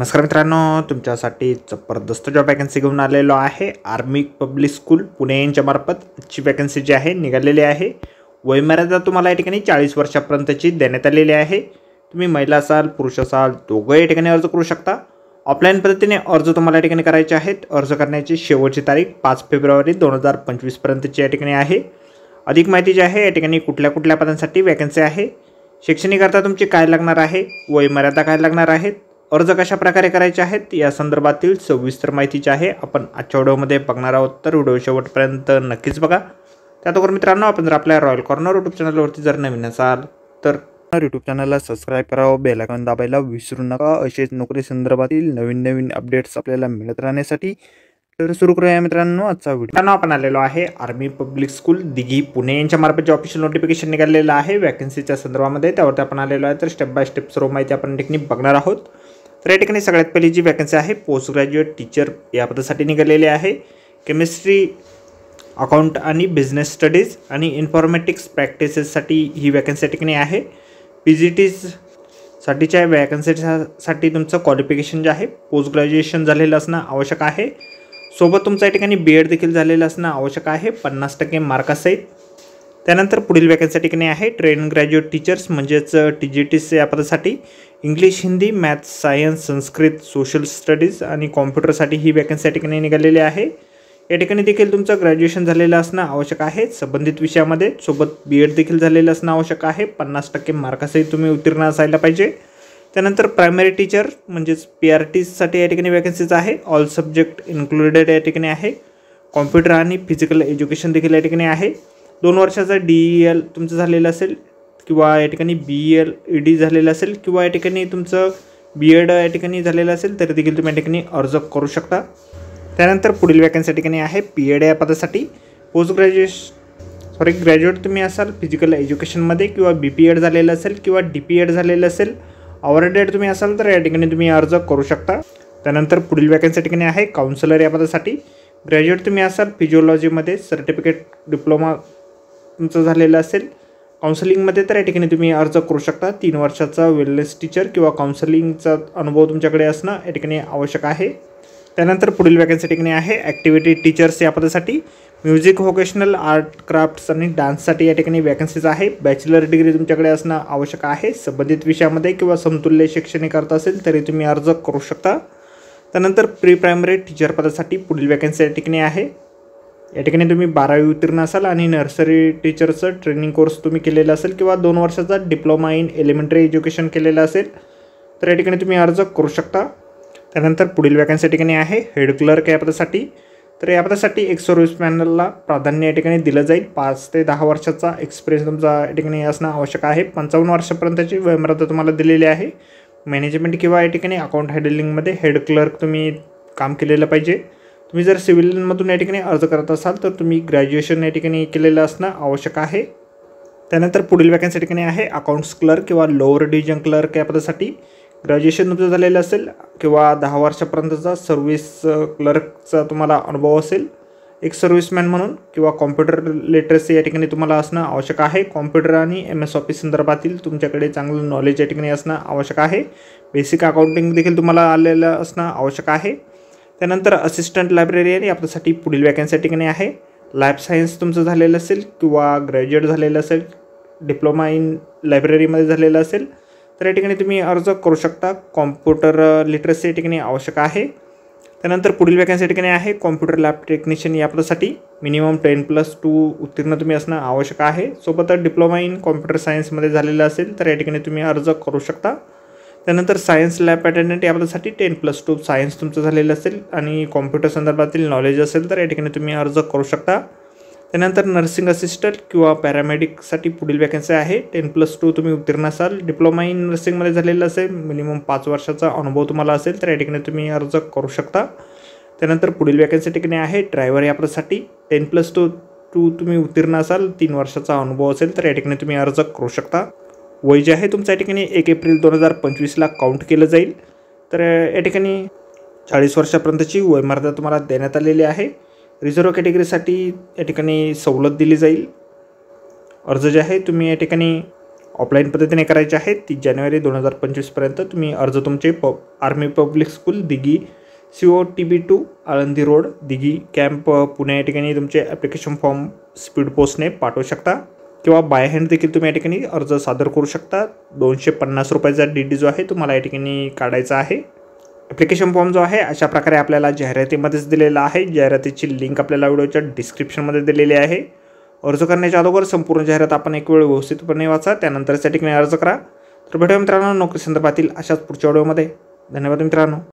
नमस्कार मित्रांनो, तुमच्यासाठी जबरदस्त जॉब वॅकन्सी घेऊन आलेलो आहे। आर्मी पब्लिक स्कूल पुणे यांच्या मार्फत वॅकन्सी जी आहे निघालेली आहे। वयमर्यादा तुम्हाला या ठिकाणी 40 वर्षापर्यंतची देण्यात आलेली आहे। तुम्ही महिला असाल पुरुष असाल दोघे या ठिकाणी अर्ज करू शकता। ऑफलाईन पद्धतीने अर्ज तुम्हाला या ठिकाणी करायचे आहेत। अर्ज करण्याची शेवटची तारीख 5 फेब्रुवारी 2025 पर्यंतची या ठिकाणी आहे। अधिक माहिती जी आहे या ठिकाणी कुठल्या पदांसाठी वॅकन्सी आहे, शैक्षणिक अर्थ तुमची काय लागणार आहे, वयमर्यादा काय लागणार आहे, अर्ज कशा प्रकारे करायचे आहेत या संदर्भातील सविस्तर माहिती जी आहे आपण आजच्या व्हिडिओमध्ये बघणार आहोत। तर व्हिडिओ शेवटपर्यंत नक्कीच बघा। त्याचबरोबर मित्रांनो, आपण जर आपल्या रॉयल कॉर्नर यूट्यूब चॅनलवरती जर नवीन असाल तर यूट्यूब चॅनलला सबस्क्राईब करावं, बेल आयकॉन दाबायला विसरू नका। असेच नोकरी संदर्भातील नवीन अपडेट्स आपल्याला मिळत राहण्यासाठी। तर सुरू करूया मित्रांनो आजचा व्हिडिओ। आपण आलेलो आहे army public school Dighi Pune यांच्या मार्फत जे ऑफिशियल नोटिफिकेशन निघालेलं आहे वॅकन्सीच्या संदर्भामध्ये, त्यावरती आपण आलेलो आहे। तर स्टेप बाय स्टेप सर्व माहिती आपण ठिकाणी बघणार आहोत। तर या ठिकाणी सगळ्यात पहिली जी वॅकन्सी आहे पोस्ट ग्रॅज्युएट टीचर या पदासाठी निघालेली आहे। केमिस्ट्री, अकाउंट आणि बिझनेस स्टडीज आणि इन्फॉर्मॅटिक्स प्रॅक्टिसेससाठी ही वॅकन्सी या ठिकाणी आहे। पीजीटीसाठीच्या वॅकन्सीसाठी तुमचं क्वालिफिकेशन जे आहे पोस्ट ग्रॅज्युएशन झालेलं असणं आवश्यक आहे। सोबत तुमचं या ठिकाणी बीएड देखील झालेलं असणं आवश्यक आहे 50% मार्कासहित। त्यानंतर पुढील वॅकन्सी ठिकाणी आहे ट्रेन ग्रॅज्युएट टीचर्स म्हणजेच टीजीटीस या पदासाठी English, Hindi, maths, science, Sanskrit, social studies आणि कॉम्प्युटरसाठी ही वॅकन्सी या ठिकाणी निघालेली आहे। या ठिकाणी देखील तुमचं ग्रॅज्युएशन झालेलं असणं आवश्यक आहे संबंधित विषयामध्ये, सोबत बीएड देखील झालेलं असणं आवश्यक आहे 50% मार्कासहित तुम्ही उत्तीर्ण असायला पाहिजे। त्यानंतर प्रायमरी टीचर म्हणजेच पीआरटीसाठी या ठिकाणी वॅकन्सीज आहे। ऑल सब्जेक्ट इन्क्लुडेड या ठिकाणी आहे। कॉम्प्युटर आणि फिजिकल एज्युकेशन देखील या ठिकाणी आहे। 2 वर्षाचा DEL तुमचं झालेलं असेल किंवा या ठिकाणी BED झालेलं असेल किंवा या ठिकाणी तुमचं बीएड या ठिकाणी झालेलं असेल तरी देखील तुम्ही या ठिकाणी अर्ज करू शकता। त्यानंतर पुढील वॅकन्सी या ठिकाणी आहे PED या पदासाठी ग्रॅज्युएट तुम्ही असाल फिजिकल एज्युकेशनमध्ये किंवा BPED झालेलं असेल किंवा DPED झालेलं असेल, अवॉर्डेड तुम्ही असाल तर या ठिकाणी तुम्ही अर्ज करू शकता। त्यानंतर पुढील वॅकन्सी या ठिकाणी आहे काउन्सिलर या पदासाठी ग्रॅज्युएट तुम्ही असाल फिजिओलॉजीमध्ये, सर्टिफिकेट डिप्लोमा तुमचं झालेलं असेल काउन्सिलिंगमध्ये तर या ठिकाणी तुम्ही अर्ज करू शकता। 3 वर्षाचा वेलनेस टीचर किंवा काउन्सिलिंगचा अनुभव तुमच्याकडे असणं या ठिकाणी आवश्यक आहे। त्यानंतर पुढील वॅकन्सी ठिकाणी आहे ॲक्टिव्हिटी टीचर्स या पदासाठी म्युझिक, व्होकेशनल, आर्ट, क्राफ्ट्स आणि डान्ससाठी या ठिकाणी वॅकन्सीज आहे। बॅचलर डिग्री तुमच्याकडे असणं आवश्यक आहे संबंधित विषयामध्ये किंवा समतुल्य शैक्षणिक अर्थ असेल तरी तुम्ही अर्ज करू शकता। त्यानंतर प्री प्रायमरी टीचर पदासाठी पुढील वॅकन्सी या ठिकाणी आहे। या ठिकाणी तुम्ही 12वी उत्तीर्ण असाल आणि नर्सरी टीचरचं ट्रेनिंग कोर्स तुम्ही केलेला असेल किंवा 2 वर्षाचा डिप्लोमा इन एलिमेंटरी एज्युकेशन केलेलं असेल तर या ठिकाणी तुम्ही अर्ज करू शकता। त्यानंतर पुढील वॅकन्सी ठिकाणी आहे हेड क्लर्क या पदासाठी। तर या पदासाठी एक सर्व्हिसमॅनला प्राधान्य या ठिकाणी दिलं जाईल। 5 ते 10 वर्षाचा एक्सपिरियन्स तुमचा या ठिकाणी असणं आवश्यक आहे। 55 वर्षापर्यंतची वयमर्यादा तुम्हाला दिलेली आहे। मॅनेजमेंट किंवा या ठिकाणी अकाउंट हँडलिंगमध्ये हेड क्लर्क तुम्ही काम केलेलं पाहिजे। तुम्ही जर सिव्हिलमधून या ठिकाणी अर्ज करत असाल तर तुम्ही ग्रॅज्युएशन या ठिकाणी केलेलं असणं आवश्यक आहे। त्यानंतर पुढील वॅकन्सी ठिकाणी आहे अकाउंट्स क्लर्क किंवा लोअर डिव्हिजन क्लर्क या पदासाठी ग्रॅज्युएशन तुमचं झालेलं असेल किंवा 10 वर्षापर्यंतचा सर्व्हिस क्लर्कचा तुम्हाला अनुभव असेल एक सर्व्हिसमॅन म्हणून, किंवा कॉम्प्युटर लिटरसी या ठिकाणी तुम्हाला असणं आवश्यक आहे। कॉम्प्युटर आणि MS ऑफिस संदर्भातील तुमच्याकडे चांगलं नॉलेज या ठिकाणी असणं आवश्यक आहे। बेसिक अकाउंटिंग देखील तुम्हाला आलेलं असणं आवश्यक आहे। त्यानंतर असिस्टंट लायब्ररियन या पदासाठी पुढील वॅकन्सी या ठिकाणी आहे। लाईफ सायन्स तुमचं झालेलं असेल किंवा ग्रॅज्युएट झालेलं असेल, डिप्लोमा इन लायब्ररीमध्ये झालेलं असेल तर या ठिकाणी तुम्ही अर्ज करू शकता। कॉम्प्युटर लिटरसी या ठिकाणी आवश्यक आहे। त्यानंतर पुढील वॅकन्सी ठिकाणी आहे कॉम्प्युटर लॅब टेक्निशियन या पदासाठी मिनिमम 10+2 उत्तीर्ण तुम्ही असणं आवश्यक आहे। सोबतच डिप्लोमा इन कॉम्प्युटर सायन्समध्ये झालेलं असेल तर या ठिकाणी तुम्ही अर्ज करू शकता। त्यानंतर सायन्स लॅब अटेंडंट या पदासाठी 10+2 सायन्स तुमचं झालेलं असेल आणि कॉम्प्युटर संदर्भातील नॉलेज असेल तर या ठिकाणी तुम्ही अर्ज करू शकता। त्यानंतर नर्सिंग असिस्टंट किंवा पॅरामेडिकसाठी पुढील वॅकन्सी आहे 10+2 तुम्ही उत्तीर्ण असाल, डिप्लोमा इन नर्सिंगमध्ये झालेलं असेल, मिनिमम 5 वर्षाचा अनुभव तुम्हाला असेल तर या ठिकाणी तुम्ही अर्ज करू शकता। त्यानंतर पुढील वॅकन्सी ठिकाणी आहे ड्रायव्हर या पदासाठी 10+2 तुम्ही उत्तीर्ण असाल, 3 वर्षाचा अनुभव असेल तर या ठिकाणी तुम्ही अर्ज करू शकता। वय जे आहे तुमच्या ठिकाणी 1 एप्रिल 2025ला काउंट केलं जाईल। तर या ठिकाणी 40 वर्षापर्यंतची वयमर्यादा तुम्हाला देण्यात आलेली आहे। रिझर्व्ह कॅटेगरीसाठी या ठिकाणी सवलत दिली जाईल। अर्ज जे आहे तुम्ही या ठिकाणी ऑफलाईन पद्धतीने करायचे आहे. 30 जानेवारी 2025पर्यंत तुम्ही अर्ज तुमचे army public school Dighi COTB2 Alandi road Dighi camp Pune या ठिकाणी तुमचे ॲप्लिकेशन फॉर्म स्पीड पोस्टने पाठवू शकता किंवा बाय हँड देखील तुम्ही या ठिकाणी अर्ज सादर करू शकता. 250 रुपयाचा DD जो आहे तुम्हाला या ठिकाणी काढायचा आहे. ॲप्लिकेशन फॉर्म जो आहे अशा प्रकारे आपल्याला जाहिरातीमध्येच दिलेला आहे. जाहिरातीची लिंक आपल्याला व्हिडिओच्या डिस्क्रिप्शनमध्ये दिलेली आहे. अर्ज करण्याच्या अगोदर संपूर्ण जाहिरात आपण एक वेळ व्यवस्थितपणे वाचा, त्यानंतर त्या ठिकाणी अर्ज करा. तर भेटूया मित्रांनो नोकरी संदर्भातील अशाच पुढच्या व्हिडिओमध्ये. धन्यवाद मित्रांनो.